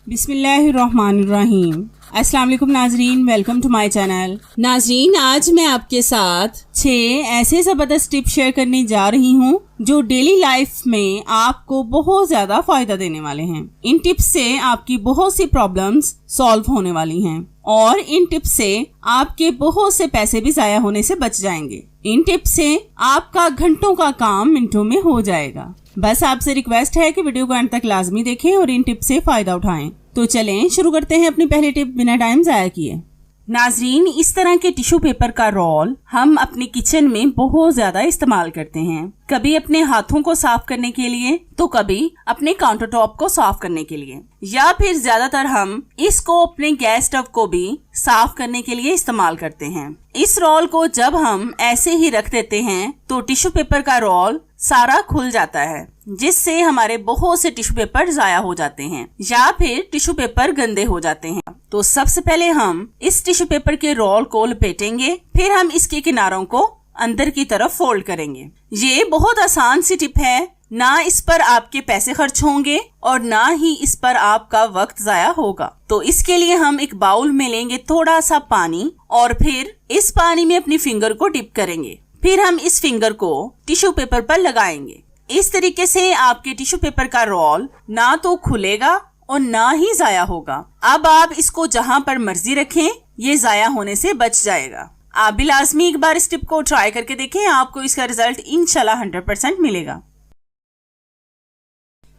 बिस्मिल्लाहिर्रहमानिर्रहीम। अस्सलाम वालेकुम नाजरीन, वेलकम टू माय चैनल। नाजरीन, आज मैं आपके साथ 6 ऐसे ज़बरदस्त टिप्स शेयर करने जा रही हूँ जो डेली लाइफ में आपको बहुत ज़्यादा फायदा देने वाले हैं। इन टिप्स से आपकी बहुत सी प्रॉब्लम्स सॉल्व होने वाली हैं और इन टिप्स से आपके बहुत से पैसे भी ज़ाया होने से बच जाएंगे। इन टिप्स से आपका घंटों का काम मिनटों में हो जाएगा। बस आपसे रिक्वेस्ट है कि वीडियो को अंत तक लाजमी देखें और इन टिप्स से फायदा उठाएं। तो चलें शुरू करते हैं अपनी पहली टिप बिना टाइम जाया किए। नाजरीन, इस तरह के टिश्यू पेपर का रोल हम अपने किचन में बहुत ज्यादा इस्तेमाल करते हैं। कभी अपने हाथों को साफ करने के लिए तो कभी अपने काउंटर टॉप को साफ करने के लिए, या फिर ज्यादातर हम इसको अपने गैस स्टव को भी साफ करने के लिए इस्तेमाल करते हैं। इस रोल को जब हम ऐसे ही रख देते हैं तो टिश्यू पेपर का रोल सारा खुल जाता है, जिससे हमारे बहुत से टिश्यू पेपर जाया हो जाते हैं या फिर टिश्यू पेपर गंदे हो जाते हैं। तो सबसे पहले हम इस टिश्यू पेपर के रोल को लपेटेंगे, फिर हम इसके किनारों को अंदर की तरफ फोल्ड करेंगे। ये बहुत आसान सी टिप है, ना इस पर आपके पैसे खर्च होंगे और ना ही इस पर आपका वक्त जाया होगा। तो इसके लिए हम एक बाउल में लेंगे थोड़ा सा पानी और फिर इस पानी में अपनी फिंगर को डिप करेंगे। फिर हम इस फिंगर को टिश्यू पेपर पर लगाएंगे। इस तरीके से आपके टिश्यू पेपर का रोल ना तो खुलेगा और ना ही जाया होगा। अब आप इसको जहां पर मर्जी रखें, ये जाया होने से बच जाएगा। आप भी लाजमी एक बार इस टिप को ट्राई करके देखें, आपको इसका रिजल्ट इंशाल्लाह 100% मिलेगा।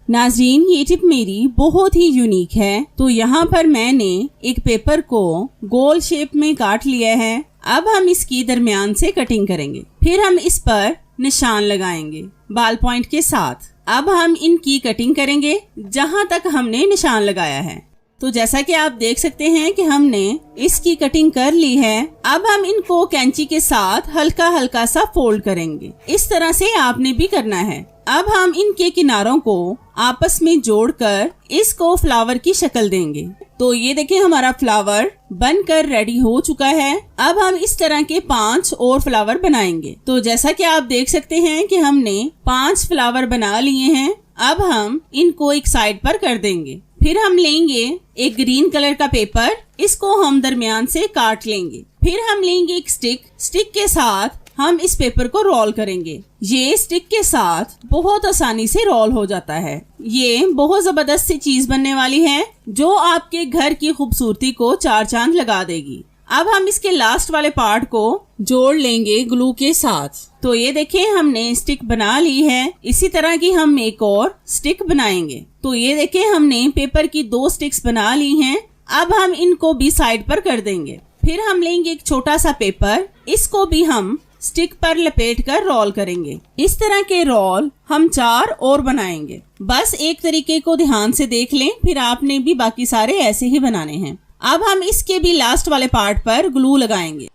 नाजरीन, ये टिप मेरी बहुत ही यूनिक है। तो यहाँ पर मैंने एक पेपर को गोल शेप में काट लिया है। अब हम इसकी दरमियान से कटिंग करेंगे, फिर हम इस पर निशान लगाएंगे बाल पॉइंट के साथ। अब हम इनकी कटिंग करेंगे जहां तक हमने निशान लगाया है। तो जैसा कि आप देख सकते हैं कि हमने इसकी कटिंग कर ली है। अब हम इनको कैंची के साथ हल्का हल्का सा फोल्ड करेंगे। इस तरह से आपने भी करना है। अब हम इनके किनारों को आपस में जोड़कर इसको फ्लावर की शक्ल देंगे। तो ये देखिए, हमारा फ्लावर बनकर रेडी हो चुका है। अब हम इस तरह के 5 और फ्लावर बनाएंगे। तो जैसा कि आप देख सकते हैं कि हमने 5 फ्लावर बना लिए हैं। अब हम इनको एक साइड पर कर देंगे। फिर हम लेंगे एक ग्रीन कलर का पेपर, इसको हम दरमियान से काट लेंगे। फिर हम लेंगे एक स्टिक के साथ हम इस पेपर को रोल करेंगे। ये स्टिक के साथ बहुत आसानी से रोल हो जाता है। ये बहुत जबरदस्त सी चीज बनने वाली है जो आपके घर की खूबसूरती को 4 चांद लगा देगी। अब हम इसके लास्ट वाले पार्ट को जोड़ लेंगे ग्लू के साथ। तो ये देखिए, हमने स्टिक बना ली है। इसी तरह की हम एक और स्टिक बनाएंगे। तो ये देखिए, हमने पेपर की 2 स्टिक्स बना ली हैं। अब हम इनको भी साइड पर कर देंगे। फिर हम लेंगे एक छोटा सा पेपर, इसको भी हम स्टिक पर लपेट कर रोल करेंगे। इस तरह के रोल हम 4 और बनाएंगे। बस एक तरीके को ध्यान से देख लें, फिर आपने भी बाकी सारे ऐसे ही बनाने हैं। अब हम इसके भी लास्ट वाले पार्ट पर ग्लू लगाएंगे।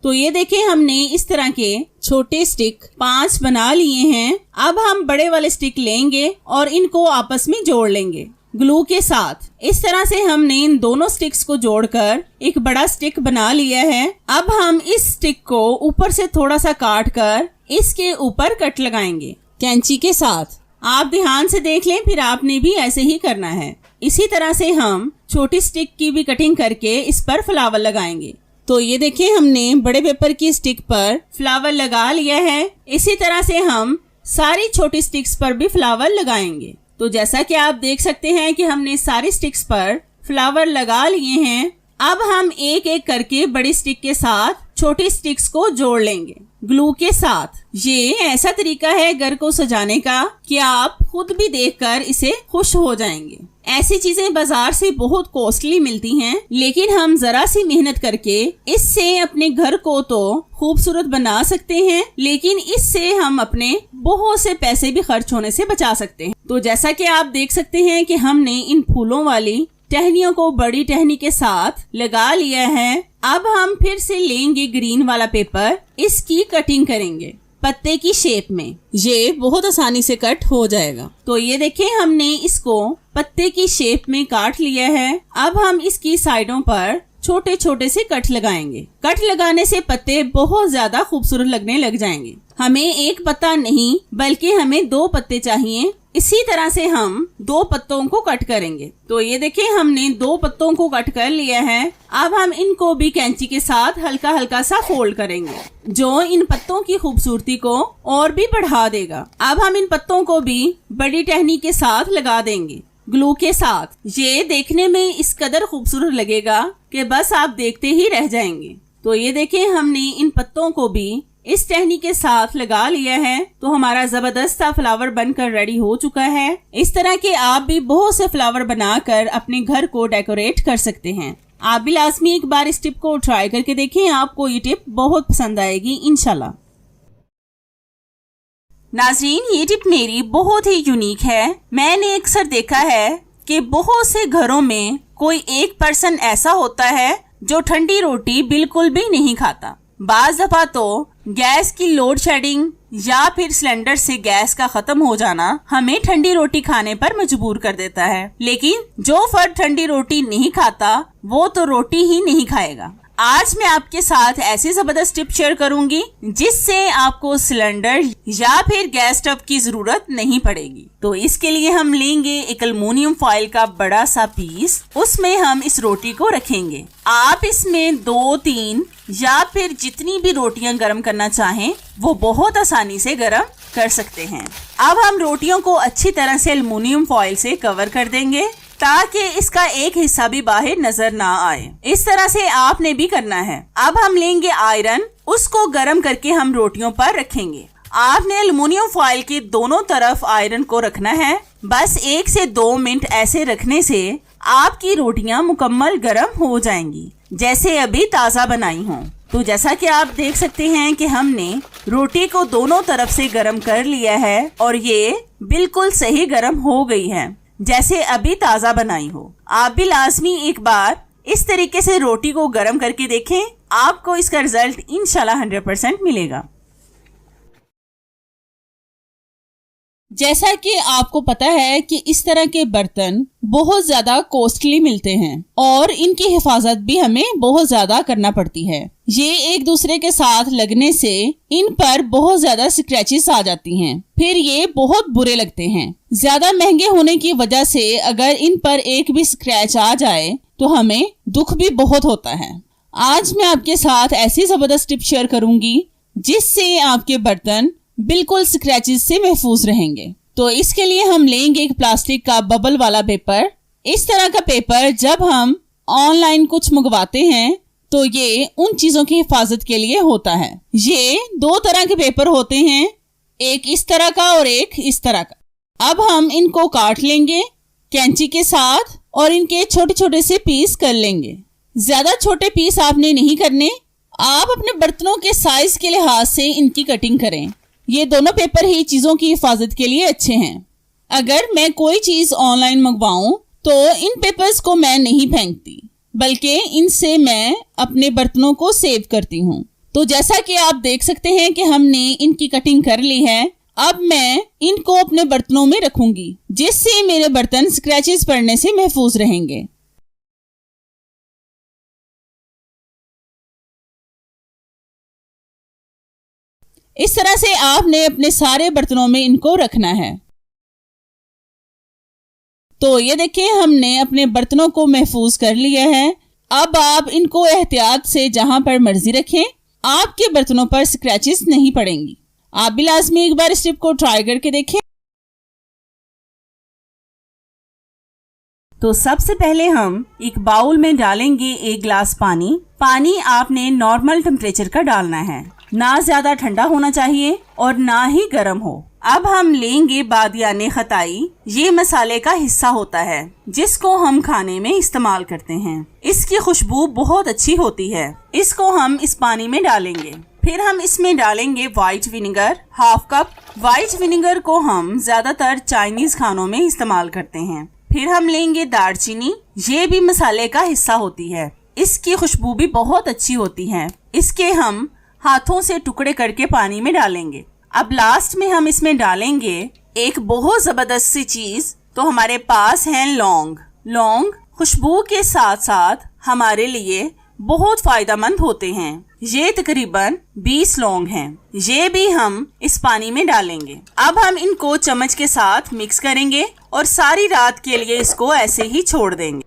तो ये देखें, हमने इस तरह के छोटे स्टिक 5 बना लिए हैं। अब हम बड़े वाले स्टिक लेंगे और इनको आपस में जोड़ लेंगे ग्लू के साथ। इस तरह से हमने इन दोनों स्टिक्स को जोड़कर एक बड़ा स्टिक बना लिया है। अब हम इस स्टिक को ऊपर से थोड़ा सा काट कर इसके ऊपर कट लगाएंगे कैंची के साथ। आप ध्यान से देख लें, फिर आपने भी ऐसे ही करना है। इसी तरह से हम छोटी स्टिक की भी कटिंग करके इस पर फ्लावर लगाएंगे। तो ये देखिए, हमने बड़े पेपर की स्टिक पर फ्लावर लगा लिया है। इसी तरह से हम सारी छोटी स्टिक्स पर भी फ्लावर लगाएंगे। तो जैसा कि आप देख सकते हैं कि हमने सारी स्टिक्स पर फ्लावर लगा लिए हैं। अब हम एक एक करके बड़ी स्टिक के साथ छोटी स्टिक्स को जोड़ लेंगे ग्लू के साथ। ये ऐसा तरीका है घर को सजाने का कि आप खुद भी देखकर इसे खुश हो जाएंगे। ऐसी चीजें बाजार से बहुत कॉस्टली मिलती हैं, लेकिन हम जरा सी मेहनत करके इससे अपने घर को तो खूबसूरत बना सकते हैं, लेकिन इससे हम अपने बहुत से पैसे भी खर्च होने से बचा सकते हैं। तो जैसा कि आप देख सकते हैं कि हमने इन फूलों वाली टहनियों को बड़ी टहनी के साथ लगा लिया है। अब हम फिर से लेंगे ग्रीन वाला पेपर, इसकी कटिंग करेंगे पत्ते की शेप में। ये बहुत आसानी से कट हो जाएगा। तो ये देखें, हमने इसको पत्ते की शेप में काट लिया है। अब हम इसकी साइडों पर छोटे छोटे से कट लगाएंगे। कट लगाने से पत्ते बहुत ज्यादा खूबसूरत लगने लग जाएंगे। हमें एक पत्ता नहीं बल्कि हमें 2 पत्ते चाहिए इसी तरह से हम 2 पत्तों को कट करेंगे। तो ये देखिए हमने 2 पत्तों को कट कर लिया है। अब हम इनको भी कैंची के साथ हल्का हल्का सा फोल्ड करेंगे, जो इन पत्तों की खूबसूरती को और भी बढ़ा देगा। अब हम इन पत्तों को भी बड़ी टहनी के साथ लगा देंगे, ग्लू के साथ। ये देखने में इस कदर खूबसूरत लगेगा कि बस आप देखते ही रह जाएंगे। तो ये देखिए हमने इन पत्तों को भी इस टहनी के साथ लगा लिया है। तो हमारा जबरदस्त सा फ्लावर बनकर रेडी हो चुका है। इस तरह के आप भी बहुत से फ्लावर बनाकर अपने घर को डेकोरेट कर सकते हैं। आप भी लाजमी एक बार इस टिप को ट्राई करके देखें, आपको ये टिप बहुत पसंद आएगी इंशाल्लाह। नाज़रीन, ये टिप मेरी बहुत ही यूनिक है। मैंने अक्सर देखा है कि बहुत से घरों में कोई एक पर्सन ऐसा होता है जो ठंडी रोटी बिल्कुल भी नहीं खाता। बाज दफा तो गैस की लोड शेडिंग या फिर सिलेंडर से गैस का खत्म हो जाना हमें ठंडी रोटी खाने पर मजबूर कर देता है। लेकिन जो फर्द ठंडी रोटी नहीं खाता वो तो रोटी ही नहीं खाएगा। आज मैं आपके साथ ऐसी जबरदस्त टिप शेयर करूंगी जिससे आपको सिलेंडर या फिर गैस स्टोव की जरूरत नहीं पड़ेगी। तो इसके लिए हम लेंगे एक एल्युमिनियम फॉइल का बड़ा सा पीस, उसमें हम इस रोटी को रखेंगे। आप इसमें 2-3 या फिर जितनी भी रोटियां गर्म करना चाहें वो बहुत आसानी से गर्म कर सकते हैं। अब हम रोटियों को अच्छी तरह से एल्युमिनियम फॉइल से कवर कर देंगे ताकि इसका एक हिस्सा भी बाहर नजर ना आए। इस तरह से आपने भी करना है। अब हम लेंगे आयरन, उसको गर्म करके हम रोटियों पर रखेंगे। आपने एल्युमिनियम फॉइल के दोनों तरफ आयरन को रखना है। बस 1 से 2 मिनट ऐसे रखने से आपकी रोटियां मुकम्मल गर्म हो जाएंगी, जैसे अभी ताज़ा बनाई हों। तो जैसा कि आप देख सकते हैं कि हमने रोटी को दोनों तरफ से गर्म कर लिया है और ये बिल्कुल सही गर्म हो गई है, जैसे अभी ताज़ा बनाई हो। आप भी लाजमी एक बार इस तरीके से रोटी को गर्म करके देखें, आपको इसका रिजल्ट इंशाल्लाह 100% मिलेगा। जैसा कि आपको पता है कि इस तरह के बर्तन बहुत ज्यादा कॉस्टली मिलते हैं और इनकी हिफाजत भी हमें बहुत ज्यादा करना पड़ती है। ये एक दूसरे के साथ लगने से इन पर बहुत ज्यादा स्क्रैचेस आ जाती हैं, फिर ये बहुत बुरे लगते हैं। ज्यादा महंगे होने की वजह से अगर इन पर एक भी स्क्रैच आ जाए तो हमें दुख भी बहुत होता है। आज मैं आपके साथ ऐसी जबरदस्त टिप शेयर करूंगी जिससे आपके बर्तन बिल्कुल स्क्रैचेस से महफूज रहेंगे। तो इसके लिए हम लेंगे एक प्लास्टिक का बबल वाला पेपर। इस तरह का पेपर जब हम ऑनलाइन कुछ मंगवाते हैं तो ये उन चीजों की हिफाजत के लिए होता है। ये 2 तरह के पेपर होते हैं, एक इस तरह का और एक इस तरह का। अब हम इनको काट लेंगे कैंची के साथ और इनके छोटे छोटे से पीस कर लेंगे। ज्यादा छोटे पीस आपने नहीं करने, आप अपने बर्तनों के साइज के लिहाज से इनकी कटिंग करें। ये दोनों पेपर ही चीजों की हिफाजत के लिए अच्छे हैं। अगर मैं कोई चीज ऑनलाइन मंगवाऊं तो इन पेपर्स को मैं नहीं फेंकती, बल्कि इनसे मैं अपने बर्तनों को सेव करती हूँ। तो जैसा कि आप देख सकते हैं कि हमने इनकी कटिंग कर ली है। अब मैं इनको अपने बर्तनों में रखूंगी जिससे मेरे बर्तन स्क्रैचेस पड़ने से महफूज रहेंगे। इस तरह से आपने अपने सारे बर्तनों में इनको रखना है। तो ये देखिए हमने अपने बर्तनों को महफूज कर लिया है। अब आप इनको एहतियात से जहां पर मर्जी रखें, आपके बर्तनों पर स्क्रैचेस नहीं पड़ेंगी। आप भी लाजमी एक बार इस टिप को ट्राई करके देखें। तो सबसे पहले हम एक बाउल में डालेंगे 1 गिलास पानी। पानी आपने नॉर्मल टेम्परेचर का डालना है, ना ज्यादा ठंडा होना चाहिए और ना ही गर्म हो। अब हम लेंगे बादियाने खताई। ये मसाले का हिस्सा होता है जिसको हम खाने में इस्तेमाल करते हैं। इसकी खुशबू बहुत अच्छी होती है। इसको हम इस पानी में डालेंगे। फिर हम इसमें डालेंगे white vinegar 1/2 cup. White vinegar को हम ज्यादातर चाइनीज खानों में इस्तेमाल करते हैं। फिर हम लेंगे दालचीनी, ये भी मसाले का हिस्सा होती है। इसकी खुशबू भी बहुत अच्छी होती है। इसके हम हाथों से टुकड़े करके पानी में डालेंगे। अब लास्ट में हम इसमें डालेंगे एक बहुत जबरदस्त सी चीज। तो हमारे पास है लौंग। लौंग खुशबू के साथ साथ हमारे लिए बहुत फायदेमंद होते हैं। ये तकरीबन 20 लौंग हैं। ये भी हम इस पानी में डालेंगे। अब हम इनको चम्मच के साथ मिक्स करेंगे और सारी रात के लिए इसको ऐसे ही छोड़ देंगे।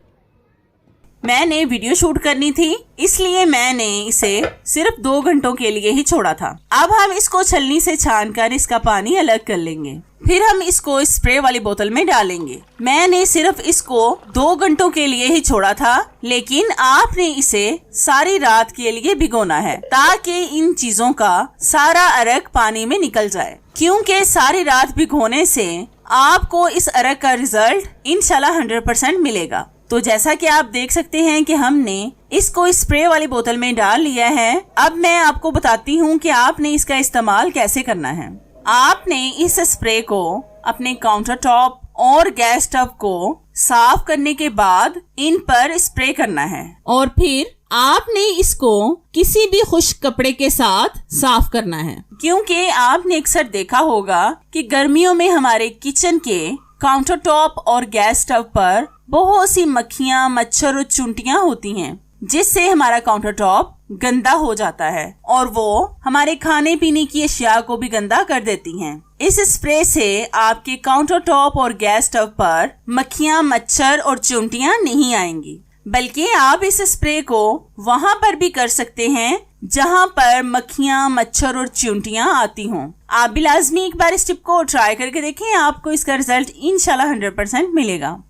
मैंने वीडियो शूट करनी थी, इसलिए मैंने इसे सिर्फ 2 घंटों के लिए ही छोड़ा था। अब हम इसको छलनी से छानकर इसका पानी अलग कर लेंगे। फिर हम इसको स्प्रे वाली बोतल में डालेंगे। मैंने सिर्फ इसको 2 घंटों के लिए ही छोड़ा था, लेकिन आपने इसे सारी रात के लिए भिगोना है ताकि इन चीजों का सारा अरक पानी में निकल जाए। क्योंकि सारी रात भिगोने से आपको इस अरक का रिजल्ट इंशाल्लाह 100% मिलेगा। तो जैसा कि आप देख सकते हैं कि हमने इसको स्प्रे वाली बोतल में डाल लिया है। अब मैं आपको बताती हूँ कि आपने इसका इस्तेमाल कैसे करना है। आपने इस स्प्रे को अपने काउंटर टॉप और गैस स्टव को साफ करने के बाद इन पर स्प्रे करना है और फिर आपने इसको किसी भी खुश्क कपड़े के साथ साफ करना है। क्योंकि आपने अक्सर देखा होगा कि गर्मियों में हमारे किचन के काउंटर टॉप और गैस स्टव पर बहुत सी मक्खियाँ, मच्छर और चुंटियाँ होती हैं, जिससे हमारा काउंटर टॉप गंदा हो जाता है और वो हमारे खाने पीने की अशिया को भी गंदा कर देती हैं। इस स्प्रे से आपके काउंटर टॉप और गैस स्टव पर मक्खियाँ, मच्छर और चुंटियाँ नहीं आएंगी, बल्कि आप इस स्प्रे को वहाँ पर भी कर सकते हैं जहाँ पर मक्खियाँ, मच्छर और चुंटियाँ आती हों। आप भी लाजमी एक बार इस टिप को ट्राई करके देखें, आपको इसका रिजल्ट इंशाल्लाह 100% मिलेगा।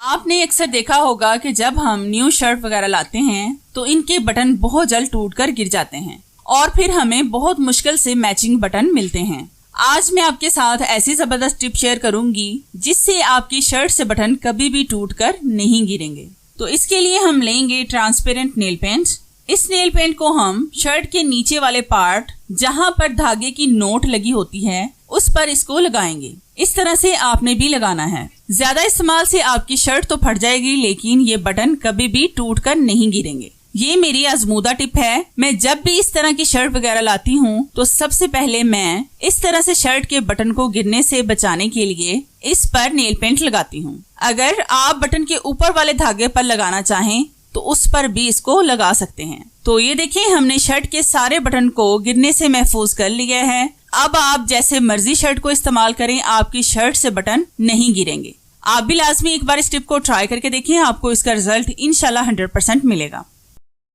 आपने अक्सर देखा होगा कि जब हम न्यू शर्ट वगैरह लाते हैं तो इनके बटन बहुत जल्द टूटकर गिर जाते हैं और फिर हमें बहुत मुश्किल से मैचिंग बटन मिलते हैं। आज मैं आपके साथ ऐसी जबरदस्त टिप शेयर करूंगी जिससे आपकी शर्ट से बटन कभी भी टूटकर नहीं गिरेंगे। तो इसके लिए हम लेंगे ट्रांसपेरेंट नेल पेंट। इस नेल पेंट को हम शर्ट के नीचे वाले पार्ट जहां पर धागे की नोट लगी होती है उस पर इसको लगाएंगे। इस तरह से आपने भी लगाना है। ज्यादा इस्तेमाल से आपकी शर्ट तो फट जाएगी, लेकिन ये बटन कभी भी टूटकर नहीं गिरेंगे। ये मेरी आजमूदा टिप है। मैं जब भी इस तरह की शर्ट वगैरह लाती हूँ तो सबसे पहले मैं इस तरह से शर्ट के बटन को गिरने से बचाने के लिए इस पर नेल पेंट लगाती हूँ। अगर आप बटन के ऊपर वाले धागे पर लगाना चाहें तो उस पर भी इसको लगा सकते हैं। तो ये देखिए, हमने शर्ट के सारे बटन को गिरने से महफूज कर लिया है। अब आप जैसे मर्जी शर्ट को इस्तेमाल करें, आपकी शर्ट से बटन नहीं गिरेंगे। आप भी लाजमी एक बार इस टिप को ट्राई करके देखें, आपको इसका रिजल्ट इंशाल्लाह 100% मिलेगा।